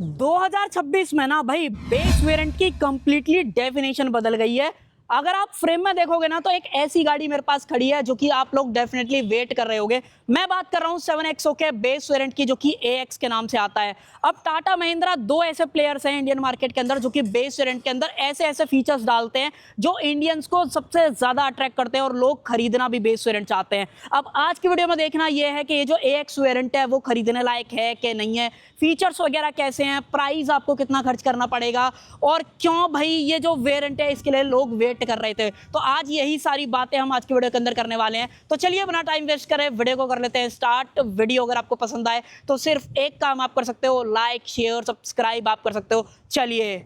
2026 में ना भाई बेस वेरिएंट की कंप्लीटली डेफिनेशन बदल गई है। अगर आप फ्रेम में देखोगे ना तो एक ऐसी गाड़ी मेरे पास खड़ी है जो कि आप लोग डेफिनेटली वेट कर रहे होगे। मैं बात कर रहा हूं 7XO के बेस वेरिएंट की, जो कि AX के नाम से आता है। अब टाटा महिंद्रा दो ऐसे प्लेयर्स हैं इंडियन मार्केट के अंदर जो कि बेस वेरिएंट के अंदर ऐसे ऐसे फीचर्स डालते हैं जो इंडियंस को सबसे ज्यादा अट्रैक्ट करते हैं और लोग खरीदना भी बेस वेरिएंट चाहते हैं। अब आज की वीडियो में देखना यह है कि ये जो AX वेरिएंट है वो खरीदने लायक है कि नहीं है, फीचर्स वगैरह कैसे हैं, प्राइस आपको कितना खर्च करना पड़ेगा और क्यों भाई ये जो वेरिएंट है इसके लिए लोग वेट कर रहे थे। तो आज यही सारी बातें हम आज की वीडियो के अंदर करने वाले हैं। तो चलिए बिना टाइम वेस्ट करें वीडियो को कर लेते हैं स्टार्ट। वीडियो अगर आपको पसंद आए तो सिर्फ एक काम आप कर सकते हो, लाइक शेयर सब्सक्राइब आप कर सकते हो। चलिए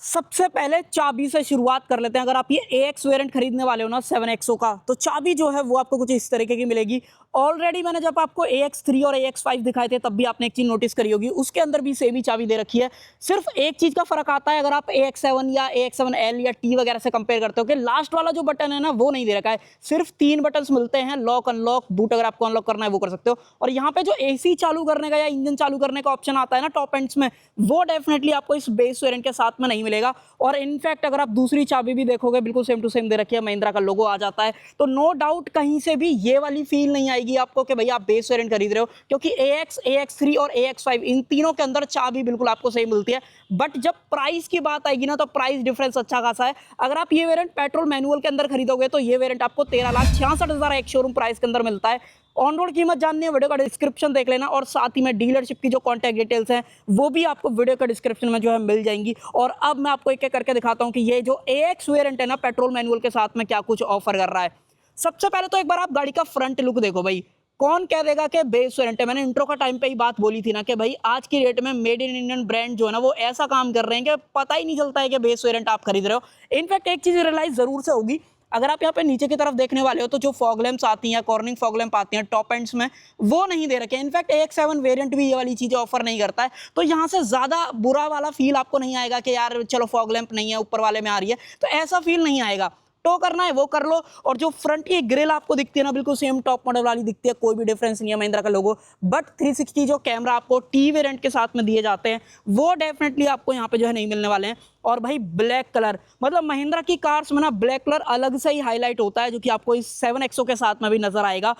सबसे पहले चाबी से शुरुआत कर लेते हैं। अगर आप ये AX वेरिएंट खरीदने वाले हो ना 7XO का, तो चाबी जो है वो आपको कुछ इस तरीके की मिलेगी। ऑलरेडी मैंने जब आपको AX3 और AX5 दिखाए थे तब भी आपने एक चीज नोटिस करी होगी, उसके अंदर भी सेम ही चाबी दे रखी है। सिर्फ एक चीज का फर्क आता है अगर आप AX7 या AX7L या T वगैरह से कंपेयर करते हो कि लास्ट वाला जो बटन है ना वो नहीं दे रखा है। सिर्फ 3 बटन मिलते हैं, लॉक अनलॉक बूट, अगर आपको अनलॉक करना है वो कर सकते हो। और यहाँ पे जो AC चालू करने का या इंजन चालू करने का ऑप्शन आता है ना टॉप एंड्स में, वो डेफिनेटली आपको इस बेस वेरिएंट के साथ में नहीं मिलेगा। और इनफैक्ट अगर आप दूसरी चाबी भी देखोगे बिल्कुल सेम टू सेम दे रखी है, महिंद्रा का लोगो आ जाता है। तो नो डाउट कहीं से भी ये वाली फील नहीं आएगी आपको कि भैया आप बेस वेरिएंट खरीद रहे हो, क्योंकि AX, AX3 और AX5 इन तीनों के अंदर चाबी बिल्कुल आपको सही मिलती है। बट जब प्राइस की बात आएगी ना तो प्राइस डिफरेंस अच्छा खासा है। अगर आप ये वेरिएंट पेट्रोल मैनुअल के अंदर खरीदोगे तो ये वेरिएंट आपको 13,66,000 एक शोरूम प्राइस के अंदर मिलता है। ऑन रोड कीमत जाननी है वीडियो का डिस्क्रिप्शन देख लेना, और साथ ही में डीलरशिप की जो कॉन्टैक्ट डिटेल्स हैं वो भी आपको वीडियो का डिस्क्रिप्शन में जो है मिल जाएंगी। और अब मैं आपको एक एक करके दिखाता हूं कि ये जो AX वेरिएंट है ना पेट्रोल मैनुअल के साथ में क्या कुछ ऑफर कर रहा है। सबसे पहले तो एक बार आप गाड़ी का फ्रंट लुक देखो भाई। कौन कह देगा कि बेस वेरिएंट है? मैंने इंट्रो का टाइम पे ही बात बोली थी ना कि भाई आज की डेट में मेड इन इंडियन ब्रांड जो है ना वो ऐसा काम कर रहे हैं कि पता ही नहीं चलता है कि बेस वेरिएंट आप खरीद रहे हो। इनफैक्ट एक चीज रियलाइज जरूर से होगी, अगर आप यहाँ पे नीचे की तरफ देखने वाले हो तो जो फॉग लैंप्स आती हैं, कॉर्निंग फॉग लैंप आती हैं टॉप एंड्स में, वो नहीं दे रखे। इनफैक्ट AX7 वेरिएंट भी ये वाली चीजें ऑफर नहीं करता है। तो यहाँ से ज्यादा बुरा वाला फील आपको नहीं आएगा कि यार चलो फॉग लैंप नहीं है ऊपर वाले में आ रही है, तो ऐसा फील नहीं आएगा। टो करना है वो कर लो। और जो फ्रंट की ग्रिल आपको दिखती है ना बिल्कुल सेम टॉप मॉडल वाली दिखती है, कोई भी डिफरेंस नहीं है महिंद्रा का लोगो। बट 360 जो कैमरा आपको T वेरिएंट के साथ में दिए जाते हैं वो डेफिनेटली आपको यहाँ पे जो है नहीं मिलने वाले हैं। और भाई ब्लैक कलर, मतलब महिंद्रा की कार्स में ना ब्लैक कलर अलग से ही हाईलाइट होता है, जो कि आपको इस 7XO के साथ में भी नजर आएगा।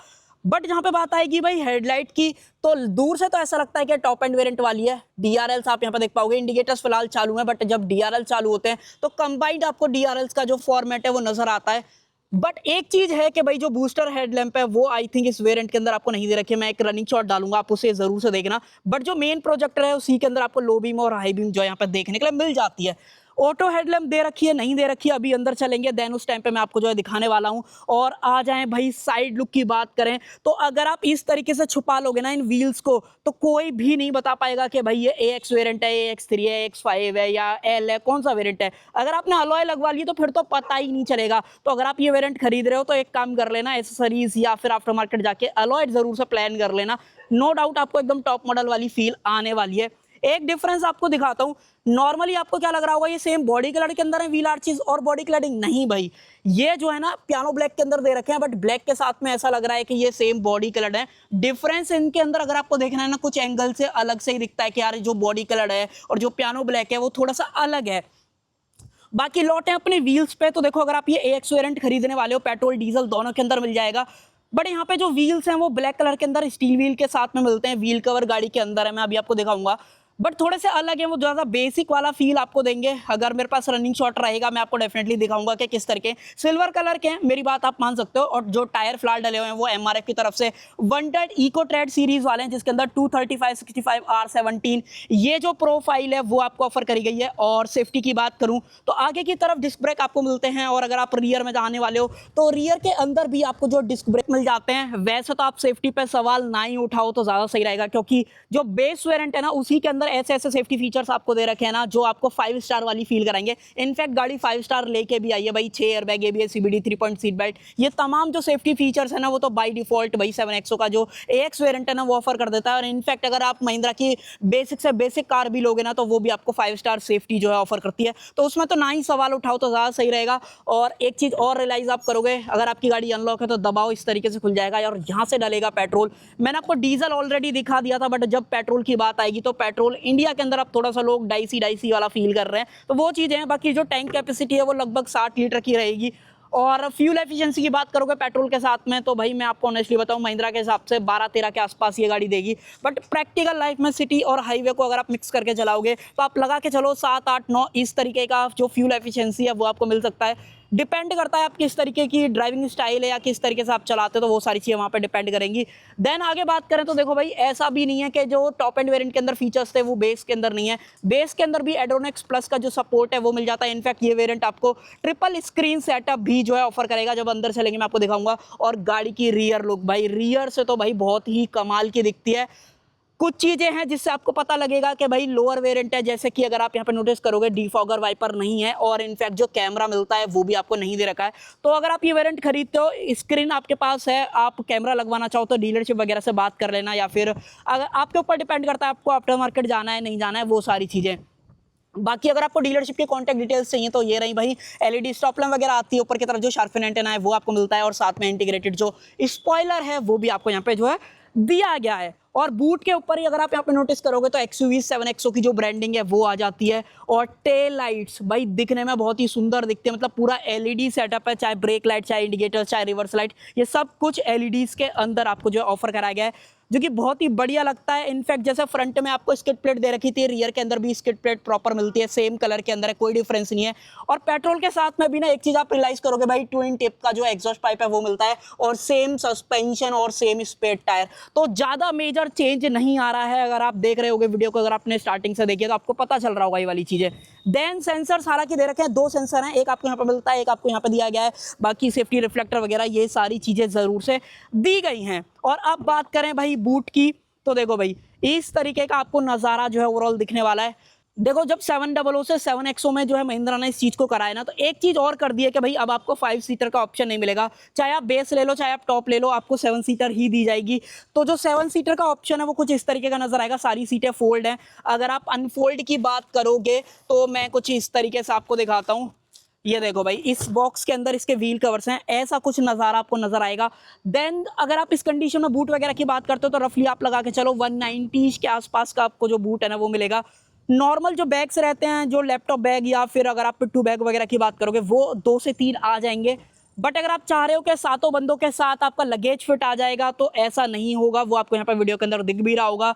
बट जहां पे बात आएगी भाई हेडलाइट की, तो दूर से तो ऐसा लगता है कि टॉप एंड वेरिएंट वाली है। DRLs आप यहाँ पे देख पाओगे, इंडिकेटर्स फिलहाल चालू हैं, बट जब DRL चालू होते हैं तो कंबाइंड आपको DRLs का जो फॉर्मेट है वो नजर आता है। बट एक चीज है कि भाई जो बूस्टर हेडलैम्प है वो आई थिंक इस वेरिएंट के अंदर आपको नहीं दे रखी है। मैं एक रनिंग शॉट डालूंगा, आप उसे जरूर से देखना। बट जो मेन प्रोजेक्टर है उसी के अंदर आपको लो बीम और हाई बीम जो यहाँ पे देखने के लिए मिल जाती है। ऑटो हेडलैम्प दे रखी है नहीं दे रखी है अभी अंदर चलेंगे, देन उस टाइम पे मैं आपको जो है दिखाने वाला हूं। और आ जाएं भाई साइड लुक की बात करें तो अगर आप इस तरीके से छुपा लोगे ना इन व्हील्स को तो कोई भी नहीं बता पाएगा कि भाई ये AX वेरिएंट है, AX3 है, AX5 है या L है, कौन सा वेरिएंट है। अगर आपने अलॉय लगवा ली तो फिर तो पता ही नहीं चलेगा। तो अगर आप ये वेरिएंट खरीद रहे हो तो एक काम कर लेना, एसेसरीज या फिर आफ्टर मार्केट जाके अलॉय जरूर से प्लान कर लेना। नो डाउट आपको एकदम टॉप मॉडल वाली फील आने वाली है। एक डिफरेंस आपको दिखाता हूं। नॉर्मली आपको क्या लग रहा होगा ये सेम बॉडी कलर के अंदर है व्हील आर्चेस और बॉडी क्लैडिंग, नहीं भाई, ये जो है ना पियानो ब्लैक के अंदर दे रखे हैं, बट ब्लैक के साथ में ऐसा लग रहा है कि ये सेम बॉडी कलर है। डिफरेंस इनके अंदर अगर आपको देखना है ना कुछ एंगल से अलग से ही दिखता है कि यार जो बॉडी कलर है और जो पियानो ब्लैक है वो थोड़ा सा अलग है। बाकी लौटे अपने व्हील्स पे तो देखो, अगर आप ये AX वेरिएंट खरीदने वाले हो पेट्रोल डीजल दोनों के अंदर मिल जाएगा। बट यहाँ पे जो व्हील्स हैं वो ब्लैक कलर के अंदर स्टील व्हील के साथ में मिलते हैं, व्हील कवर गाड़ी के अंदर है, मैं अभी आपको दिखाऊंगा। बट थोड़े से अलग है, वो ज़्यादा बेसिक वाला फील आपको देंगे। अगर मेरे पास रनिंग शॉट रहेगा मैं आपको डेफिनेटली दिखाऊंगा कि किस तरह सिल्वर कलर के हैं, मेरी बात आप मान सकते हो। और जो टायर फिलहाल डले हुए हैं वो MRF की तरफ से वनटेड इको ट्रेड सीरीज वाले हैं, जिसके अंदर 235 65 R17 ये जो प्रोफाइल है वो आपको ऑफर करी गई है। और सेफ्टी की बात करूं तो आगे की तरफ डिस्क ब्रेक आपको मिलते हैं, और अगर आप रियर में जाने वाले हो तो रियर के अंदर भी आपको जो डिस्क ब्रेक मिल जाते हैं। वैसे तो आप सेफ्टी पे सवाल ना ही उठाओ तो ज्यादा सही रहेगा, क्योंकि जो बेस वेरिएंट है ना उसी के अंदर ऐसे ऐसे सेफ्टी फीचर्स आपको दे रखे हैं ना जो आपको 5 स्टार वाली फील कराएंगे। इनफैक्ट गाड़ी 5 स्टार लेके भी आई है भाई, 6 airbag, ABS CBD, 3 seat belt, ये तमाम जो सेफ्टी फीचर्स है ना वो तो बाय डिफॉल्ट भाई 7XO का जो AX वेरिएंट है ना वो ऑफर कर देता है। और इनफैक्ट अगर आप महिंद्रा की बेसिक से बेसिक कार भी लोगे ना तो वो भी आपको 5 स्टार सेफ्टी जो है ऑफर करती है। तो उसमें तो ना ही सवाल उठाओ तो ज्यादा सही रहेगा। और एक चीज और रियलाइज आप करोगे, अगर आपकी गाड़ी अनलॉक है तो दबाओ इस तरीके से खुल जाएगा और यहाँ से डलेगा पेट्रोल। मैंने आपको डीजल ऑलरेडी दिखा दिया था, बट जब पेट्रोल की बात आएगी तो पेट्रोल पेट्रोल। इंडिया के अंदर अब थोड़ा सा लोग डाइसी डाइसी वाला फील कर रहे हैं, तो वो चीज़ें हैं। बाकी जो टैंक कैपेसिटी है वो लगभग 60 लीटर की रहेगी। और फ्यूल एफिशिएंसी की बात करोगे पेट्रोल के साथ में, तो भाई मैं आपको ऑनेस्टली बताऊं, महिंद्रा के हिसाब से 12-13 के आसपास ये गाड़ी देगी। बट प्रैक्टिकल लाइफ में सिटी और हाईवे को अगर आप मिक्स करके चलाओगे तो आप लगा के चलो 7-8-9 इस तरीके का जो फ्यूल एफिशिएंसी है वो आपको मिल सकता है। डिपेंड करता है आप किस तरीके की ड्राइविंग स्टाइल है या किस तरीके से आप चलाते हो, तो वो सारी चीज़ें वहाँ पे डिपेंड करेंगी। देन आगे बात करें तो देखो भाई, ऐसा भी नहीं है कि जो टॉप एंड वेरिएंट के अंदर फीचर्स थे वो बेस के अंदर नहीं है। बेस के अंदर भी एड्रोनिक्स प्लस का जो सपोर्ट है वो मिल जाता है। इनफैक्ट ये वेरिएंट आपको ट्रिपल स्क्रीन सेटअप भी जो है ऑफर करेगा। जब अंदर चलेंगे मैं आपको दिखाऊंगा। और गाड़ी की रियर लुक, भाई रियर से तो भाई बहुत ही कमाल की दिखती है। कुछ चीज़ें हैं जिससे आपको पता लगेगा कि भाई लोअर वेरिएंट है, जैसे कि अगर आप यहाँ पे नोटिस करोगे डिफॉगर वाइपर नहीं है, और इनफैक्ट जो कैमरा मिलता है वो भी आपको नहीं दे रखा है। तो अगर आप ये वेरिएंट खरीदते हो, स्क्रीन आपके पास है, आप कैमरा लगवाना चाहो तो डीलरशिप वगैरह से बात कर लेना, या फिर अगर आपके ऊपर डिपेंड करता है आपको आफ्टर मार्केट जाना है नहीं जाना है, वो सारी चीज़ें। बाकी अगर आपको डीलरशिप के कॉन्टैक्ट डिटेल्स चाहिए तो ये रही भाई। एलईडी स्टॉप लैम्प वगैरह आती है, ऊपर की तरफ जो शार्पन एंटेना है वो आपको मिलता है, और साथ में इंटीग्रेटेड जो स्पॉइलर है वो भी आपको यहाँ पे जो है दिया गया है। और बूट के ऊपर ही अगर आप यहाँ पे नोटिस करोगे तो XUV 7XO की जो ब्रांडिंग है वो आ जाती है। और टेल लाइट्स भाई दिखने में बहुत ही सुंदर दिखते हैं, मतलब पूरा LED सेटअप है, चाहे ब्रेक लाइट, चाहे इंडिकेटर, चाहे रिवर्स लाइट, ये सब कुछ LEDs के अंदर आपको जो है ऑफर कराया गया है, जो कि बहुत ही बढ़िया लगता है। इनफैक्ट जैसे फ्रंट में आपको स्किड प्लेट दे रखी थी, रियर के अंदर भी स्किड प्लेट प्रॉपर मिलती है, सेम कलर के अंदर है, कोई डिफरेंस नहीं है। और पेट्रोल के साथ में भी ना एक चीज़ आप रियलाइज करोगे भाई, ट्विन टिप का जो एग्जॉस्ट पाइप है वो मिलता है, और सेम सस्पेंशन और सेम स्पेड टायर। तो ज़्यादा मेजर चेंज नहीं आ रहा है। अगर आप देख रहे होगे वीडियो को, अगर आपने स्टार्टिंग से देखिए तो आपको पता चल रहा होगा ये वाली चीज़ें। देन सेंसर हालांकि दे रखे हैं, 2 सेंसर हैं, एक आपको यहाँ पे मिलता है, एक आपको यहाँ पे दिया गया है। बाकी सेफ्टी रिफ्लेक्टर वगैरह ये सारी चीज़ें ज़रूर से दी गई हैं। और अब बात करें भाई बूट की, तो देखो भाई इस तरीके का आपको नज़ारा जो है ओवरऑल दिखने वाला है। देखो जब 700 से 7XO में जो है महिंद्रा ने इस चीज़ को कराया ना, तो एक चीज़ और कर दी है कि भाई अब आपको 5 सीटर का ऑप्शन नहीं मिलेगा। चाहे आप बेस ले लो, चाहे आप टॉप ले लो, आपको 7 सीटर ही दी जाएगी। तो जो 7 सीटर का ऑप्शन है वो कुछ इस तरीके का नजर आएगा। सारी सीटें फोल्ड हैं। अगर आप अनफोल्ड की बात करोगे तो मैं कुछ इस तरीके से आपको दिखाता हूँ। ये देखो भाई, इस बॉक्स के अंदर इसके व्हील कवर्स हैं, ऐसा कुछ नज़ारा आपको नजर आएगा। देन अगर आप इस कंडीशन में बूट वगैरह की बात करते हो तो रफली आप लगा के चलो 190 के आसपास का आपको जो बूट है ना वो मिलेगा। नॉर्मल जो बैग्स रहते हैं, जो लैपटॉप बैग या फिर अगर आप पिट्ठू बैग वगैरह की बात करोगे, वो 2 से 3 आ जाएंगे। बट अगर आप चाह रहे हो कि 7 बंदों के साथ आपका लगेज फिट आ जाएगा, तो ऐसा नहीं होगा। वो आपको यहाँ पर वीडियो के अंदर दिख भी रहा होगा।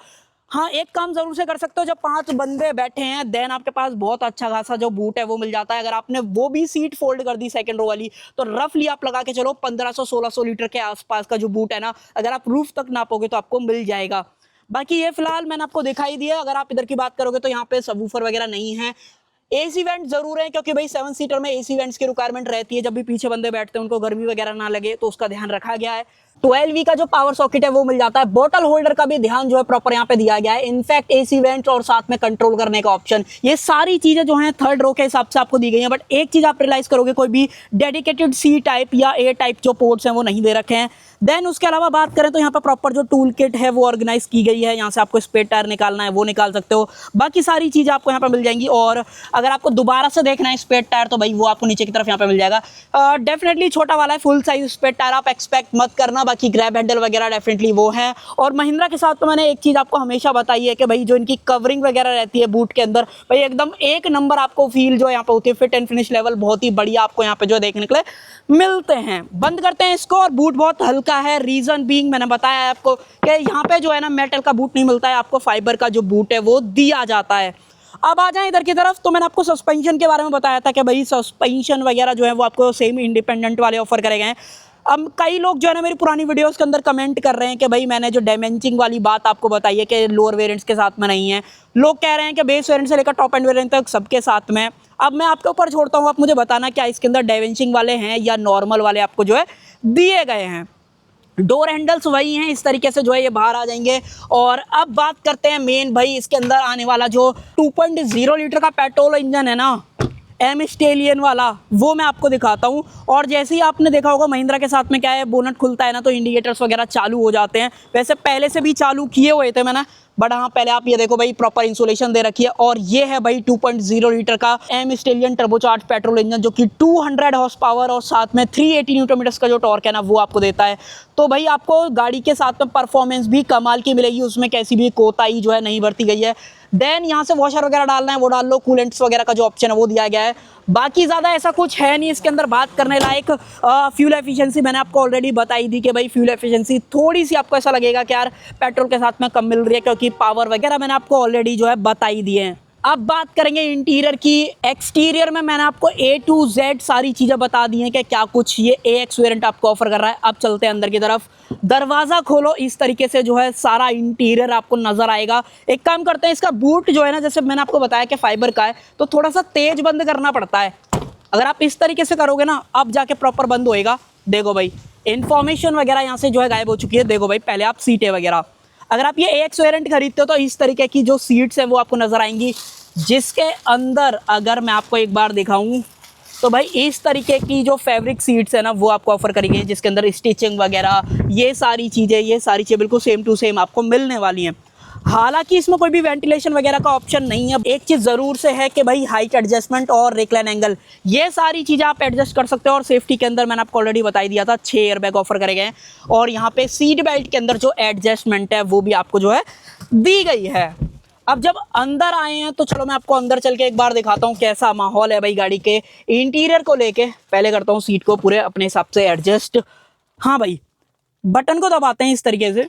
हाँ, एक काम जरूर से कर सकते हो, जब 5 बंदे बैठे हैं देन आपके पास बहुत अच्छा खासा जो बूट है वो मिल जाता है। अगर आपने वो भी सीट फोल्ड कर दी सेकंड रो वाली, तो रफली आप लगा के चलो 1500-1600 लीटर के आसपास का जो बूट है ना, अगर आप रूफ तक नापोगे तो आपको मिल जाएगा। बाकी ये फिलहाल मैंने आपको दिखाई दिया। अगर आप इधर की बात करोगे तो यहाँ पे सबवूफर वगैरह नहीं है। AC वेंट जरूर है, क्योंकि भाई 7 सीटर में AC वेंट्स की रिक्वायरमेंट रहती है। जब भी पीछे बंदे बैठते हैं उनको गर्मी वगैरह ना लगे, तो उसका ध्यान रखा गया है। 12V का जो पावर सॉकेट है वो मिल जाता है। बोतल होल्डर का भी ध्यान जो है प्रॉपर यहाँ पे दिया गया है। इनफैक्ट AC वेंट और साथ में कंट्रोल करने का ऑप्शन, ये सारी चीजें जो हैं थर्ड रो के हिसाब से आपको दी गई हैं। बट एक चीज आप रियलाइज करोगे, कोई भी डेडिकेटेड C टाइप या A टाइप जो पोर्ट्स हैं वो नहीं दे रखे हैं। देन उसके अलावा बात करें तो यहाँ पे प्रॉपर जो टूल किट है वो ऑर्गेनाइज की गई है। यहाँ से आपको स्पेयर टायर निकालना है वो निकाल सकते हो। बाकी सारी चीज़ें आपको यहाँ पे मिल जाएंगी। और अगर आपको दोबारा से देखना है स्पेयर टायर, तो भाई वो आपको नीचे की तरफ यहाँ पे मिल जाएगा। डेफिनेटली छोटा वाला है, फुल साइज स्पेयर टायर आप एक्सपेक्ट मत करना। बाकी ग्रैब हैंडल वगैरह डेफिनेटली वो है। और महिंद्रा के साथ तो मैंने एक चीज़ आपको हमेशा बताई है कि भाई जो इनकी कवरिंग वगैरह रहती है बूट के अंदर, भाई एकदम एक नंबर आपको फील जो यहाँ पे होती है। फिट एंड फिनिश लेवल बहुत ही बढ़िया आपको यहाँ पे जो देखने के लिए मिलते हैं। बंद करते हैं इसको। और बूट बहुत हल्का है, रीजन बीइंग मैंने बताया है आपको कि यहाँ पे जो है ना मेटल का बूट नहीं मिलता है, आपको फाइबर का जो बूट है वो दिया जाता है। अब आ जाए इधर की तरफ, तो मैंने आपको सस्पेंशन के बारे में बताया था कि भाई सस्पेंशन वगैरह जो है वो आपको सेम इंडिपेंडेंट वाले ऑफर करे गए हैं। अब कई लोग जो है ना मेरी पुरानी वीडियोस के अंदर कमेंट कर रहे हैं कि भाई मैंने जो डायमेंशिंग वाली बात आपको बताई है कि लोअर वेरिएंट्स के साथ में नहीं है। लोग कह रहे हैं कि बेस वेरिएंट से लेकर टॉप एंड वेरिएंट तक सबके साथ में। अब मैं आपके ऊपर छोड़ता हूँ, आप मुझे बताना क्या इसके अंदर डायमेंशिंग वाले हैं या नॉर्मल वाले आपको जो है दिए गए हैं। डोर हैंडल्स वही हैं, इस तरीके से जो है ये बाहर आ जाएंगे। और अब बात करते हैं मेन भाई इसके अंदर आने वाला जो 2.0 लीटर का पेट्रोल इंजन है ना, M स्टेलियन वाला, वो मैं आपको दिखाता हूँ। और जैसे ही आपने देखा होगा महिंद्रा के साथ में क्या है, बोनट खुलता है ना तो इंडिकेटर्स वगैरह चालू हो जाते हैं। वैसे पहले से भी चालू किए हुए थे मैंने, बट हाँ पहले आप ये देखो भाई प्रॉपर इंसुलेशन दे रखी है। और ये है भाई 2.0 लीटर का M stallion turbocharge petrol engine, जो कि 200 हॉर्स पावर और साथ में 380 न्यूटन मीटर्स का जो टॉर्क है ना वो आपको देता है। तो भाई आपको गाड़ी के साथ में परफॉर्मेंस भी कमाल की मिलेगी, उसमें कैसी भी कोताही जो है नहीं बरती गई है। देन यहाँ से वॉशर वगैरह डालना है वो डाल लो, कूलेंट्स वगैरह का जो ऑप्शन है वो दिया गया है। बाकी ज़्यादा ऐसा कुछ है नहीं इसके अंदर बात करने लायक। फ्यूल एफिशिएंसी मैंने आपको ऑलरेडी बताई थी कि भाई फ्यूल एफिशिएंसी थोड़ी सी आपको ऐसा लगेगा कि यार पेट्रोल के साथ में कम मिल रही है, क्योंकि पावर वगैरह मैंने आपको ऑलरेडी जो है बताई दी है। अब बात करेंगे इंटीरियर की। एक्सटीरियर में मैंने आपको A to Z सारी चीज़ें बता दी हैं कि क्या कुछ ये AX वेरिएंट आपको ऑफर कर रहा है। अब चलते हैं अंदर की तरफ। दरवाज़ा खोलो, इस तरीके से जो है सारा इंटीरियर आपको नज़र आएगा। एक काम करते हैं, इसका बूट जो है ना, जैसे मैंने आपको बताया कि फाइबर का है तो थोड़ा सा तेज बंद करना पड़ता है। अगर आप इस तरीके से करोगे ना, अब जाके प्रॉपर बंद होएगा। देखो भाई, इन्फॉर्मेशन वगैरह यहाँ से जो है गायब हो चुकी है। देखो भाई, पहले आप सीटें वगैरह, अगर आप ये AX वेरिएंट खरीदते हो तो इस तरीके की जो सीट्स हैं वो आपको नज़र आएंगी, जिसके अंदर अगर मैं आपको एक बार दिखाऊं तो भाई इस तरीके की जो फैब्रिक सीट्स है ना वो आपको ऑफर करेंगे, जिसके अंदर स्टिचिंग वगैरह ये सारी चीज़ें बिल्कुल सेम टू सेम आपको मिलने वाली हैं। हालांकि इसमें कोई भी वेंटिलेशन वगैरह का ऑप्शन नहीं है। एक चीज़ ज़रूर से है कि भाई हाइट एडजस्टमेंट और रिक्लाइन एंगल, ये सारी चीज़ें आप एडजस्ट कर सकते हो। और सेफ्टी के अंदर मैंने आपको ऑलरेडी बताई दिया था 6 एयरबैग ऑफर करे गए हैं। और यहाँ पे सीट बेल्ट के अंदर जो एडजस्टमेंट है वो भी आपको जो है दी गई है। अब जब अंदर आए हैं तो चलो मैं आपको अंदर चल के एक बार दिखाता हूँ कैसा माहौल है भाई गाड़ी के इंटीरियर को लेके। पहले करता हूँ सीट को पूरे अपने हिसाब से एडजस्ट। हाँ भाई, बटन को दबाते हैं इस तरीके से,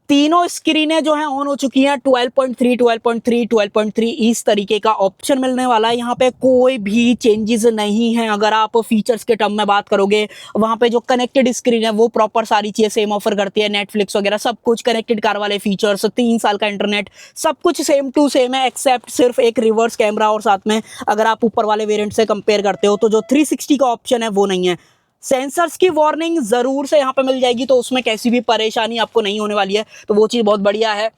तीनों स्क्रीनें जो हैं ऑन हो चुकी हैं। 12.3, 12.3, 12.3 इस तरीके का ऑप्शन मिलने वाला है। यहाँ पे कोई भी चेंजेस नहीं है। अगर आप फीचर्स के टर्म में बात करोगे, वहाँ पे जो कनेक्टेड स्क्रीन है वो प्रॉपर सारी चीज़ें सेम ऑफर करती है। नेटफ्लिक्स वगैरह सब कुछ, कनेक्टेड कार वाले फीचर्स, 3 साल का इंटरनेट, सब कुछ सेम टू सेम है, एक्सेप्ट सिर्फ एक रिवर्स कैमरा। और साथ में अगर आप ऊपर वाले वेरिएंट से कंपेयर करते हो तो जो 360 का ऑप्शन है वो नहीं है। सेंसर्स की वार्निंग ज़रूर से यहाँ पे मिल जाएगी, तो उसमें कैसी भी परेशानी आपको नहीं होने वाली है, तो वो चीज़ बहुत बढ़िया है।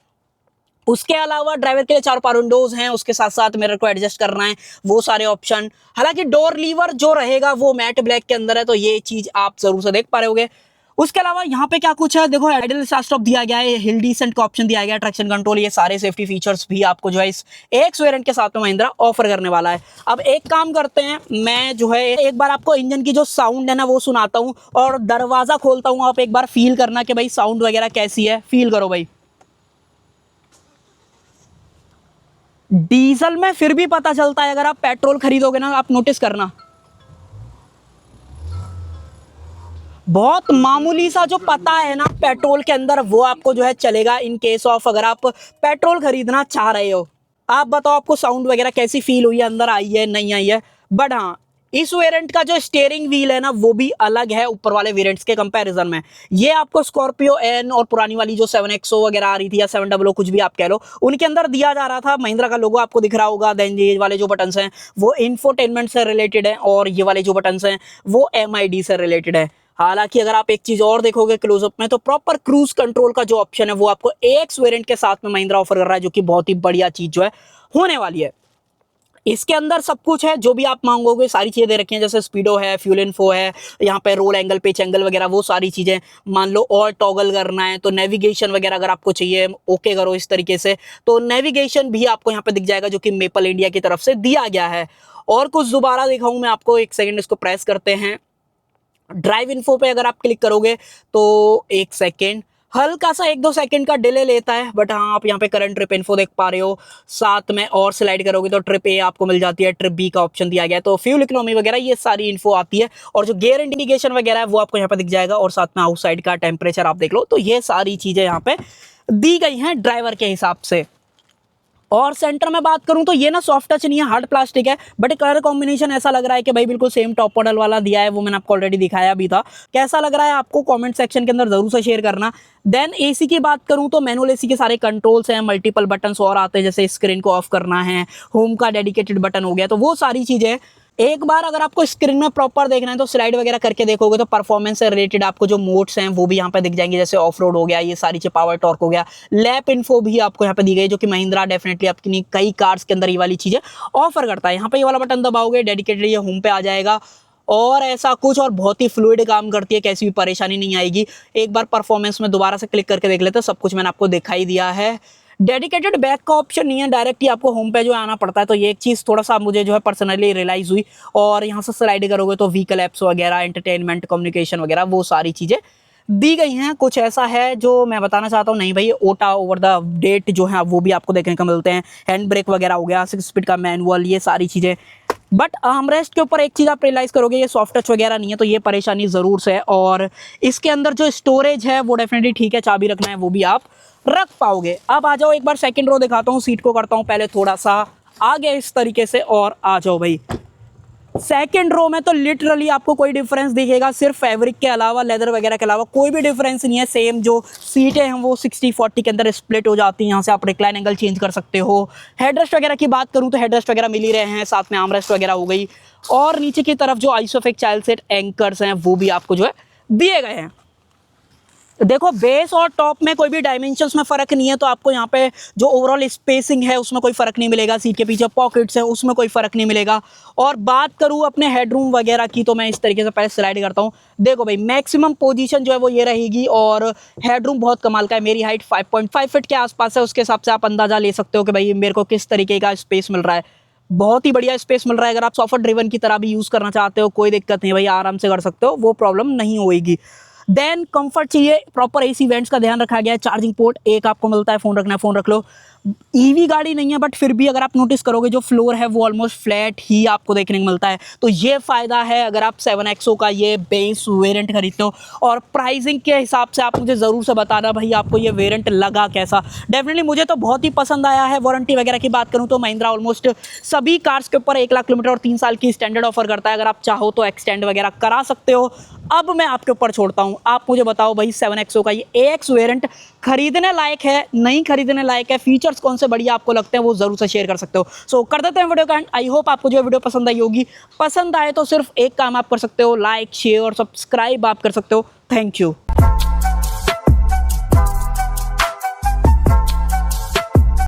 उसके अलावा ड्राइवर के लिए 4 पावर विंडोज़ हैं, उसके साथ साथ मिरर को एडजस्ट करना है, वो सारे ऑप्शन। हालांकि डोर लीवर जो रहेगा वो मैट ब्लैक के अंदर है, तो ये चीज़ आप ज़रूर से देख पा रहे होगे। उसके अलावा यहाँ पे क्या कुछ है, देखो आइडल स्टार्ट स्टॉप दिया गया है, हिल डिसेंट का ऑप्शन दिया गया है, ट्रैक्शन कंट्रोल, ये सारे सेफ्टी फीचर्स भी आपको जो है इस AX वेरिएंट के साथ में महिंद्रा ऑफर करने वाला है। अब एक काम करते हैं, मैं जो है एक बार आपको इंजन की जो साउंड है ना वो सुनाता हूँ और दरवाज़ा खोलता हूँ। आप एक बार फील करना कि भाई साउंड वगैरह कैसी है, फील करो भाई। डीजल में फिर भी पता चलता है, अगर आप पेट्रोल खरीदोगे ना, आप नोटिस करना बहुत मामूली सा जो पता है ना पेट्रोल के अंदर वो आपको जो है चलेगा। इन केस ऑफ अगर आप पेट्रोल खरीदना चाह रहे हो, आप बताओ आपको साउंड वगैरह कैसी फील हुई है, अंदर आई है नहीं आई है। बट हाँ, इस वेरिएंट का जो स्टीयरिंग व्हील है ना वो भी अलग है ऊपर वाले वेरिएंट्स के कंपैरिजन में। ये आपको स्कॉर्पियो एन और पुरानी वाली जो 7XO वगैरह आ रही थी या 700 कुछ भी आप कह लो, उनके अंदर दिया जा रहा था। महिंद्रा का लोगो आपको दिख रहा होगा। देन ये वाले जो बटन्स हैं वो इंफोटेनमेंट से रिलेटेड है और ये वाले जो बटन्स हैं वो MID से रिलेटेड है। हालांकि अगर आप एक चीज और देखोगे क्लोजअप में, तो प्रॉपर क्रूज कंट्रोल का जो ऑप्शन है वो आपको AX वेरिएंट के साथ में महिंद्रा ऑफर कर रहा है, जो कि बहुत ही बढ़िया चीज जो है होने वाली है। इसके अंदर सब कुछ है जो भी आप मांगोगे, सारी चीज़ें दे रखी हैं, जैसे स्पीडो है, फ्यूल इन्फो है, यहाँ पे रोल एंगल, पिच एंगल वगैरह वो सारी चीज़ें। मान लो और टॉगल करना है तो नेविगेशन वगैरह अगर आपको चाहिए, ओके करो इस तरीके से, तो नेविगेशन भी आपको यहाँ पे दिख जाएगा, जो कि मेपल इंडिया की तरफ से दिया गया है। और कुछ दोबारा दिखाऊँ मैं आपको, एक सेकेंड इसको प्रेस करते हैं। ड्राइव इन्फो पे अगर आप क्लिक करोगे तो एक सेकेंड, हल्का सा 1-2 सेकंड का डिले लेता है, बट हाँ आप यहाँ पे करंट ट्रिप इन्फो देख पा रहे हो। साथ में और स्लाइड करोगे तो ट्रिप A आपको मिल जाती है, ट्रिप B का ऑप्शन दिया गया है, तो फ्यूल इकोनॉमी वगैरह ये सारी इन्फो आती है। और जो गियर इंडिकेशन वगैरह है वो आपको यहाँ पे दिख जाएगा, और साथ में आउटसाइड का टेम्परेचर आप देख लो। तो ये सारी चीज़ें यहाँ पे दी गई हैं ड्राइवर के हिसाब से। और सेंटर में बात करूं तो ये ना सॉफ्ट टच नहीं है, हार्ड प्लास्टिक है, बट कलर कॉम्बिनेशन ऐसा लग रहा है कि भाई बिल्कुल सेम टॉप मॉडल वाला दिया है। वो मैंने आपको ऑलरेडी दिखाया भी था। कैसा लग रहा है आपको कमेंट सेक्शन के अंदर जरूर से शेयर करना। देन AC की बात करूं तो मैनुअल AC के सारे कंट्रोल्स हैं, मल्टीपल बटन्स और आते हैं, जैसे स्क्रीन को ऑफ करना है, होम का डेडिकेटेड बटन हो गया, तो वो सारी चीज़ें। एक बार अगर आपको स्क्रीन में प्रॉपर देखना है तो स्लाइड वगैरह करके देखोगे तो परफॉर्मेंस से रिलेटेड आपको जो मोड्स हैं वो भी यहाँ पे दिख जाएंगे, जैसे ऑफ रोड हो गया, ये सारी चीज़, पावर टॉर्क हो गया, लैप इन्फो भी आपको यहाँ पे दी गई, जो कि महिंद्रा डेफिनेटली अपनी कई कार्स के अंदर ये वाली चीज़ें ऑफर करता है। यहाँ पे ये वाला बटन दबाओगे, डेडिकेटेड ये होम पे आ जाएगा, और ऐसा कुछ, और बहुत ही फ्लूइड काम करती है, कैसी भी परेशानी नहीं आएगी। एक बार परफॉर्मेंस में दोबारा से क्लिक करके देख लेते, सब कुछ मैंने आपको दिखाई दिया है। डेडिकेटेड बैक का ऑप्शन नहीं है, डायरेक्ट ही आपको होम पे जो आना पड़ता है, तो ये एक चीज़ थोड़ा सा मुझे जो है पर्सनली रियलाइज़ हुई। और यहाँ से स्लाइड करोगे तो व्हीकल ऐप्स वगैरह, एंटरटेनमेंट, कम्युनिकेशन वगैरह वो सारी चीज़ें दी गई हैं कुछ ऐसा है जो मैं बताना चाहता हूँ। नहीं भाई, ओटा ओवर द डेट जो है वो भी आपको देखने को मिलते हैं, हैंड ब्रेक वगैरह हो गया, 6 स्पीड का मैनुअल, ये सारी चीज़ें। बट आर्मरेस्ट के ऊपर एक चीज़ आप रियलाइज़ करोगे, ये सॉफ्ट टच वगैरह नहीं है, तो ये परेशानी ज़रूर से है। और इसके अंदर जो स्टोरेज है वो डेफिनेटली ठीक है, चाबी रखना है वो भी आप रख पाओगे। अब आ जाओ, एक बार सेकंड रो दिखाता हूँ, सीट को करता हूँ पहले थोड़ा सा आगे इस तरीके से, और आ जाओ भाई सेकंड रो में तो लिटरली आपको कोई डिफरेंस दिखेगा, सिर्फ फैब्रिक के अलावा, लेदर वगैरह के अलावा कोई भी डिफरेंस नहीं है। सेम जो सीटें हैं वो 60-40 के अंदर स्प्लिट हो जाती हैं, यहाँ से आप रिक्लाइन एंगल चेंज कर सकते हो। हेडरेस्ट वगैरह की बात करूँ तो हेडरेस्ट वगैरह मिल ही रहे हैं, साथ में आर्मरेस्ट वगैरह हो गई, और नीचे की तरफ जो आइसोफिक चाइल्ड सीट एंकर्स हैं वो भी आपको जो है दिए गए हैं। देखो बेस और टॉप में कोई भी डायमेंशंस में फ़र्क नहीं है, तो आपको यहाँ पे जो ओवरऑल स्पेसिंग है उसमें कोई फ़र्क नहीं मिलेगा, सीट के पीछे पॉकेट्स हैं उसमें कोई फ़र्क नहीं मिलेगा। और बात करूँ अपने हेडरूम वगैरह की, तो मैं इस तरीके से पहले स्लाइड करता हूँ। देखो भाई मैक्सिमम पोजीशन जो है वो ये रहेगी, और हेडरूम बहुत कमाल का है। मेरी हाइट 5.5 फीट के आसपास है, उसके हिसाब से आप अंदाज़ा ले सकते हो कि भाई मेरे को किस तरीके का स्पेस मिल रहा है। बहुत ही बढ़िया स्पेस मिल रहा है। अगर आप सॉफ्ट ड्रिवन की तरह भी यूज़ करना चाहते हो कोई दिक्कत नहीं भाई, आराम से कर सकते हो, वो प्रॉब्लम नहीं होएगी। देन कंफर्ट चाहिए, प्रॉपर एसी वेंट्स का ध्यान रखा गया है। चार्जिंग पोर्ट एक आपको मिलता है, फ़ोन रखना है फ़ोन रख लो। ईवी गाड़ी नहीं है, बट फिर भी अगर आप नोटिस करोगे जो फ्लोर है वो ऑलमोस्ट फ्लैट ही आपको देखने को मिलता है, तो ये फ़ायदा है अगर आप 7XO का ये बेस वेरिएंट खरीदते हो। और प्राइसिंग के हिसाब से आप मुझे ज़रूर से बताना भाई आपको ये वेरिएंट लगा कैसा। डेफिनेटली मुझे तो बहुत ही पसंद आया है। वारंटी वगैरह की बात करूँ तो महिंद्रा ऑलमोस्ट सभी कार्स के ऊपर 1 लाख किलोमीटर और 3 साल की स्टैंडर्ड ऑफर करता है। अगर आप चाहो तो एक्सटेंड वगैरह करा सकते हो। अब मैं आपके ऊपर छोड़ता हूँ, आप मुझे बताओ भाई 7XO का ये AX वेरिएंट खरीदने लायक है, नहीं खरीदने लायक है, फीचर्स कौन से बढ़िया आपको लगते हैं वो जरूर से शेयर कर सकते हो। सो कर देते हैं वीडियो का एंड। आई होप आपको जो वीडियो पसंद आई होगी। पसंद आए तो सिर्फ एक काम आप कर सकते हो, लाइक शेयर और सब्सक्राइब आप कर सकते हो। Thank you.